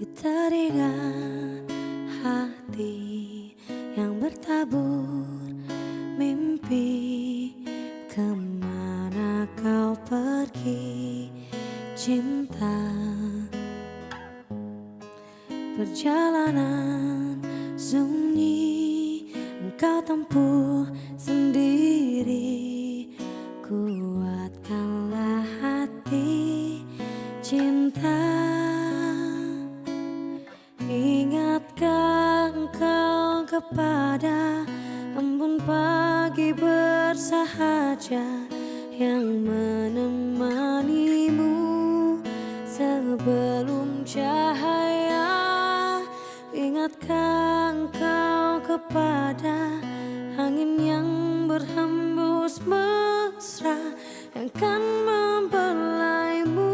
Ku teringat hati yang bertabur mimpi. Kemana kau pergi cinta? Perjalanan sunyi engkau tempuh sendiri. Kuatkanlah hati cinta. Ingatkah engkau kepada embun pagi bersahaja yang menemanimu sebelum cahaya? Ingatkah engkau kepada angin yang berhembus mesra yang kan membelaimu